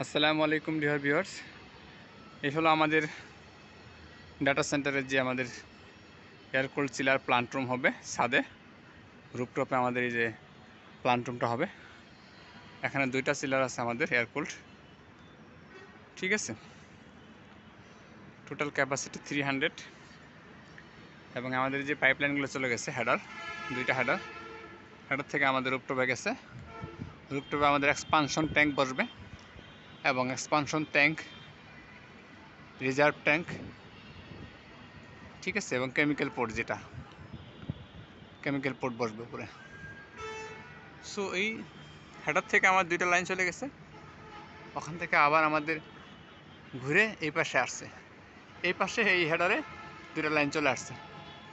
আসসালামু আলাইকুম dear viewers. এই হলো আমাদের ডাটা সেন্টারের যে আমাদের air cooled chiller plant room হবে ছাদে রুফটপে আমাদের এই যে প্লান্ট রুমটা হবে। এখানে দুইটা চিলার আছে আমাদের এয়ার কুলড, ঠিক আছে। টোটাল ক্যাপাসিটি 300 এবং আমাদের যে পাইপলাইনগুলো চলে গেছে দুইটা হেডার থেকে আমাদের রুফটপে গেছে। রুফটপে আমাদের এক্সপানশন ট্যাঙ্ক বসবে এবং এক্সপানশন ট্যাঙ্ক, রিজার্ভ ট্যাঙ্ক, ঠিক আছে, এবং কেমিক্যাল পোর্ট, যেটা কেমিক্যাল পোর্ট বসবে উপরে। সো এই হেডার থেকে আমার দুইটা লাইন চলে গেছে, ওখান থেকে আবার আমাদের ঘুরে এই পাশে আসছে, এই পাশে এই হেডারে দুইটা লাইন চলে আসছে,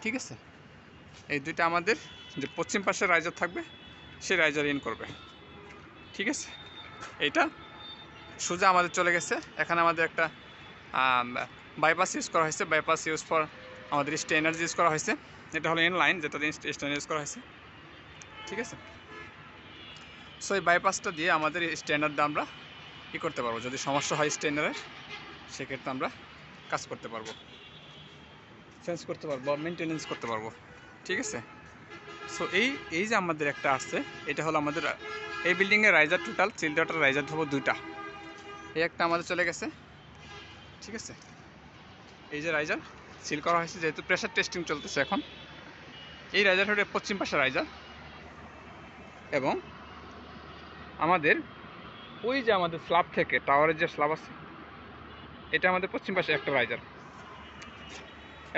ঠিক আছে। এই দুইটা আমাদের যে পশ্চিম পাশে রাইজার থাকবে সেই রাইজার ইন করবে, ঠিক আছে। এইটা সোজা আমাদের চলে গেছে। এখানে আমাদের একটা বাইপাস ইউজ করা হয়েছে, বাইপাস ইউজ ফর আমাদের স্টেনার্জি ইউজ করা হয়েছে। এটা হলো ইন লাইন, যেটা স্টেনার ইউজ করা হয়েছে, ঠিক আছে। সো এই বাইপাসটা দিয়ে আমাদের স্টেনারটা আমরা কী করতে পারবো, যদি সমস্যা হয় স্টেনারের সেক্ষেত্রে আমরা কাজ করতে পারবো, চেঞ্জ করতে পারবো, মেনটেনেন্স করতে পারবো, ঠিক আছে। সো এই যে আমাদের একটা আসছে, এটা হলো আমাদের এই বিল্ডিংয়ের raiser. Total child water raiser ধরবো দুইটা। এই একটা আমাদের চলে গেছে, ঠিক আছে। এই যে রাইজার সিল করা হয়েছে, যেহেতু প্রেশার টেস্টিং চলতেছে এখন। এই রাইজার হলো পশ্চিম পাশে রাইজার এবং আমাদের ওই যে আমাদের স্ল্যাব থেকে টাওয়ারের যে স্ল্যাব আছে এটা আমাদের পশ্চিম পাশে একটা রাইজার।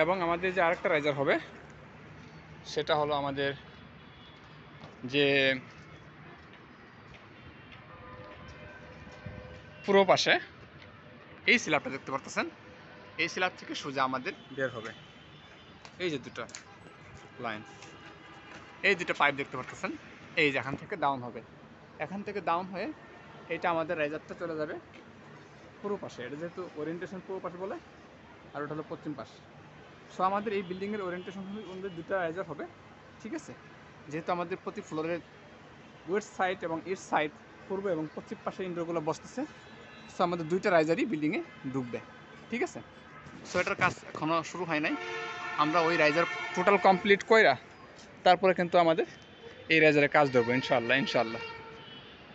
এবং আমাদের যে আরেকটা রাইজার হবে সেটা হলো আমাদের যে পূর্ব পাশে এই স্ল্যাবটা দেখতে পারতেছেন, এই স্ল্যাব থেকে সোজা আমাদের বের হবে এই যে দুটো লাইন, এই দুটো পাইপ দেখতে পারতেছেন। এই যে এখান থেকে ডাউন হবে, এখান থেকে ডাউন হয়ে এটা আমাদের রাইজারটা চলে যাবে পূর্ব পাশে। এটা যেহেতু ওরিয়েন্টেশন পূর্ব পাশে বলে, আর ওটা হলো পশ্চিম পাশ। সো আমাদের এই বিল্ডিংয়ের ওরিয়েন্টেশন অনুযায়ী দুটো রাইজার হবে, ঠিক আছে। যেহেতু আমাদের প্রতি ফ্লোরের ওয়েস্ট সাইড এবং ইস্ট সাইড, পূর্ব এবং পশ্চিম পাশে ইন্ডোরগুলো বসতেছে। সো আমাদের দুইটা রাইজারই বিল্ডিংয়ে ঢুকবে, ঠিক আছে। সো এটার কাজ এখনও শুরু হয় নাই। আমরা ওই রাইজার টোটাল কমপ্লিট কইরা তারপরে কিন্তু আমাদের এই রাইজারে কাজ ধরবো ইনশাল্লাহ।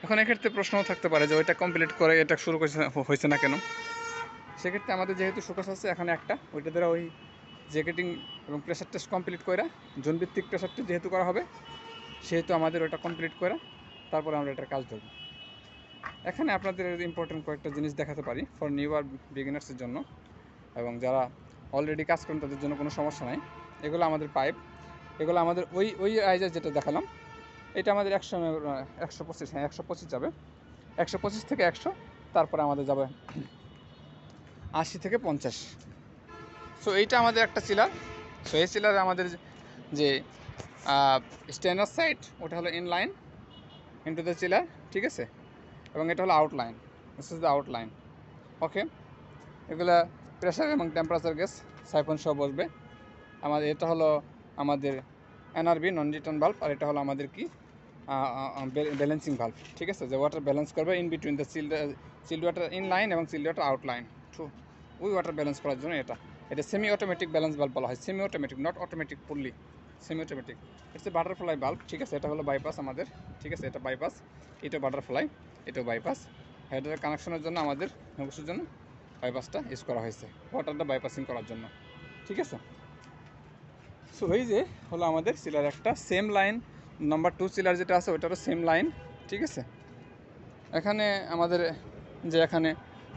এখন এক্ষেত্রে প্রশ্নও থাকতে পারে যে ওইটা কমপ্লিট করে এটা শুরু হয়েছে না কেন। সেক্ষেত্রে আমাদের যেহেতু শোকাস আছে এখানে একটা, ওইটা দ্বারা ওই জ্যাকেটিং এবং প্রেশার টেস্ট কমপ্লিট করা, জোনভিত্তিক প্রেশার টেস্ট যেহেতু করা হবে সেহেতু আমাদের ওটা কমপ্লিট করা, তারপরে আমরা এটার কাজ ধরব। এখানে আপনাদের ইম্পর্টেন্ট কয়েকটা জিনিস দেখাতে পারি ফর নিউ আর বিগিনার্সের জন্য, এবং যারা অলরেডি কাজ করেন তাদের জন্য কোনো সমস্যা নাই। এগুলো আমাদের পাইপ, এগুলো আমাদের ওই রাইজার যেটা দেখালাম এটা আমাদের 125, হ্যাঁ 125 যাবে, 125 থেকে 100, তারপরে আমাদের যাবে 80 থেকে 50। সো এইটা আমাদের একটা চিলার। সো এই চিলারে আমাদের যে স্টেনার সাইড ওটা হলো in line into the chiller, ঠিক আছে। এবং এটা হলো outline, this is the outline, okay. এগুলা প্রেশার এবং টেম্পারেচার গ্যাস সাইফন সহ বসবে। আমাদের এটা হলো আমাদের এনআরবি, নন রিটার্ন ভাল্ব, আর এটা হলো আমাদের কি ব্যালেন্সিং ভাল্ব, ঠিক আছে, যে ওয়াটার ব্যালেন্স করবে in between the child water in line এবং চিল্ড ওয়াটার আউটলাইন, ট্রু। ওই ওয়াটার ব্যালেন্স করার জন্য এটা সেমি অটোমেটিক ব্যালেন্স বাল্ব বলা হয়, semi automatic, not automatic fully, semi automatic. It's a butterfly bulb, ঠিক আছে। এটা হলো বাইপাস আমাদের, ঠিক আছে, এটা বাইপাস, এটা বাটারফ্লাই, এটাও বাইপাস। হেডারের কানেকশনের জন্য আমাদের নকশের জন্য বাইপাসটা ইউজ করা হয়েছে, ওয়াটারটা বাইপাসিং করার জন্য, ঠিক আছে। সো এই যে হলো আমাদের সিলার একটা সেম লাইন, নাম্বার 2 সিলার যেটা আছে ওইটারও সেম লাইন, ঠিক আছে। এখানে আমাদের যে এখানে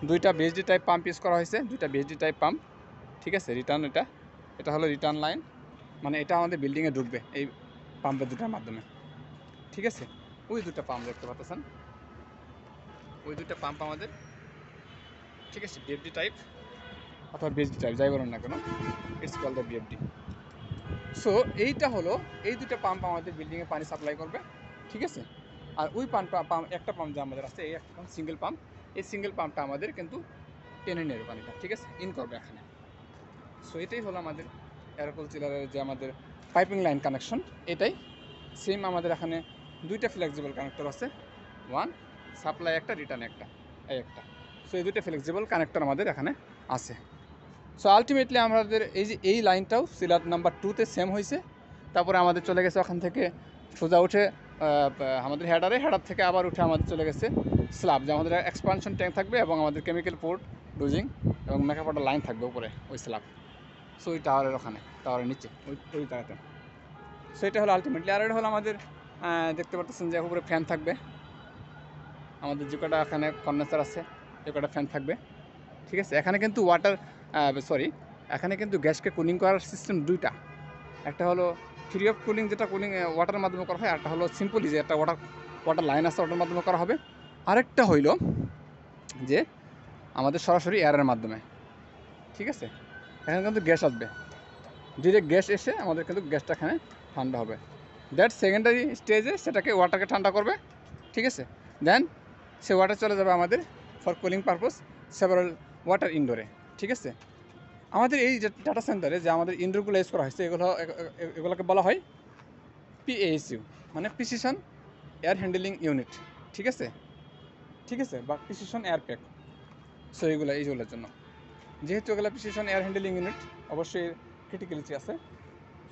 দুইটা বিএসডি টাইপ পাম্প ইউজ করা হয়েছে, দুইটা বিএসডি টাইপ পাম্প, ঠিক আছে। রিটার্ন এটা হলো রিটার্ন লাইন, মানে এটা আমাদের বিল্ডিংয়ে ঢুকবে এই পাম্পের দুটার মাধ্যমে, ঠিক আছে। ওই দুটা পাম্প দেখতে পাচ্ছেন, ওই দুটা পাম্প আমাদের, ঠিক আছে, বিএফডি টাইপ অথবা বিএসডি টাইপ যাই বলুন না কেন, it's call the BFD. So এইটা হলো এই দুটো পাম্প আমাদের বিল্ডিংয়ে পানি সাপ্লাই করবে, ঠিক আছে। আর ওই একটা পাম্প যে আমাদের আছে, এই একটা পাম্প সিঙ্গেল পাম্প, এই সিঙ্গেল পাম্পটা আমাদের কিন্তু টেনে নেবে পানিটা, ঠিক আছে, ইন করবে এখানে। সো এটাই হলো আমাদের এয়ারকুল চিলারের যে আমাদের পাইপিং লাইন কানেকশন। এটাই সেম আমাদের এখানে দুইটা ফ্লেক্সিবল কানেক্টর আছে, ওয়ান সাপ্লাই একটা, রিটার্ন একটা, এই একটা। সো এই দুটো ফ্লেক্সিবল কানেক্টর আমাদের এখানে আছে। সো আলটিমেটলি আমাদের এই যে এই লাইনটাও সিলার নাম্বার 2-তে সেম হয়েছে। তারপরে আমাদের চলে গেছে ওখান থেকে সোজা উঠে আমাদের হেডার থেকে আবার উঠে আমাদের চলে গেছে স্ল্যাব, যে আমাদের এক্সপানশন ট্যাঙ্ক থাকবে এবং আমাদের কেমিক্যাল পোর্ট ডোজিং এবং মেকআপ ওয়াটার লাইন থাকবে উপরে ওই স্ল্যাব। সো ওই টাওয়ারের ওখানে, টাওয়ারের নিচে ওই জায়গাতে। সো এটা হলো আলটিমেটলি। আর এটা হলো আমাদের দেখতে পাচ্ছেন যে উপরে ফ্যান থাকবে, আমাদের যে কটা এখানে কন্ডেন্সার আছে যে কটা ফ্যান থাকবে, ঠিক আছে। এখানে কিন্তু এখানে কিন্তু গ্যাসকে কুলিং করার সিস্টেম দুইটা। একটা হলো ফ্রি অফ কুলিং, যেটা কুলিং ওয়াটারের মাধ্যমে করা হয়, একটা হলো সিম্পলি যে একটা ওয়াটার লাইন আছে ওটার মাধ্যমে করা হবে। আরেকটা হইল যে আমাদের সরাসরি এয়ারের মাধ্যমে, ঠিক আছে। এখানে কিন্তু গ্যাস আসবে, ডিরেক্ট গ্যাস এসে আমাদের কিন্তু গ্যাসটা এখানে ঠান্ডা হবে। দ্যাট সেকেন্ডারি স্টেজে সেটাকে ওয়াটারকে ঠান্ডা করবে, ঠিক আছে। দেন সে ওয়াটার চলে যাবে আমাদের for cooling purpose several water ইনডোরে, ঠিক আছে। আমাদের এই যে ডাটা সেন্টারে যে আমাদের ইনডোরগুলো ইউজ করা হয়েছে এগুলোকে বলা হয় পিএইচইউ, মানে প্রিসিশন এয়ার হ্যান্ডলিং ইউনিট, ঠিক আছে, বা প্রিসিশন এয়ার প্যাক। সো এইগুলোর জন্য, যেহেতু এগুলো প্রিসিশন এয়ার হ্যান্ডলিং ইউনিট, অবশ্যই ক্রিটিক্যালিটি আছে।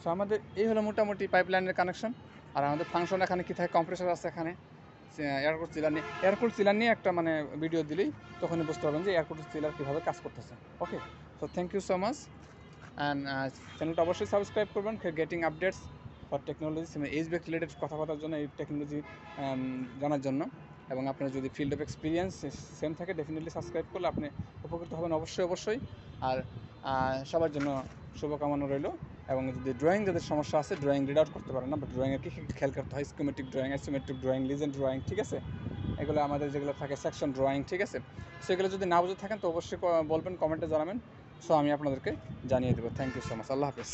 সো আমাদের এই হলো মোটামুটি পাইপলাইনের কানেকশন। আর আমাদের ফাংশন এখানে কী থাকে, কম্প্রেসর আছে এখানে, এয়ারকুল চিলার নিয়ে একটা মানে ভিডিও দিলেই তখনই বুঝতে পারবেন যে এয়ারকুল চিলার কীভাবে কাজ করতেছে। Okay, so thank you so much. And চ্যানেলটা অবশ্যই সাবস্ক্রাইব করবেন গেটিং আপডেটস ফর টেকনোলজি, এইচব্যাক রিলেটেড কথা বলার জন্য, এই টেকনোলজি জানার জন্য। এবং আপনার যদি ফিল্ড অফ এক্সপিরিয়েন্স সেম থাকে ডেফিনেটলি সাবস্ক্রাইব করলে আপনি উপকৃত হবেন অবশ্যই। আর সবার জন্য শুভকামনা রইল। এবং যদি যাদের সমস্যা আছে, ড্রয়িং রিড আউট করতে পারেন না, বাট ড্রয়িংয়ের কী খেয়াল করতে হয়, schematic drawing, asymmetric drawing, legend drawing, ঠিক আছে। এগুলো আমাদের যেগুলো থাকে সেকশন ড্রয়িং, ঠিক আছে। সেগুলো যদি না বুঝে থাকেন তো অবশ্যই বলবেন, কমেন্টে জানাবেন। সো আমি আপনাদেরকে জানিয়ে দেবো। Thank you so much. আল্লাহ হাফেজ।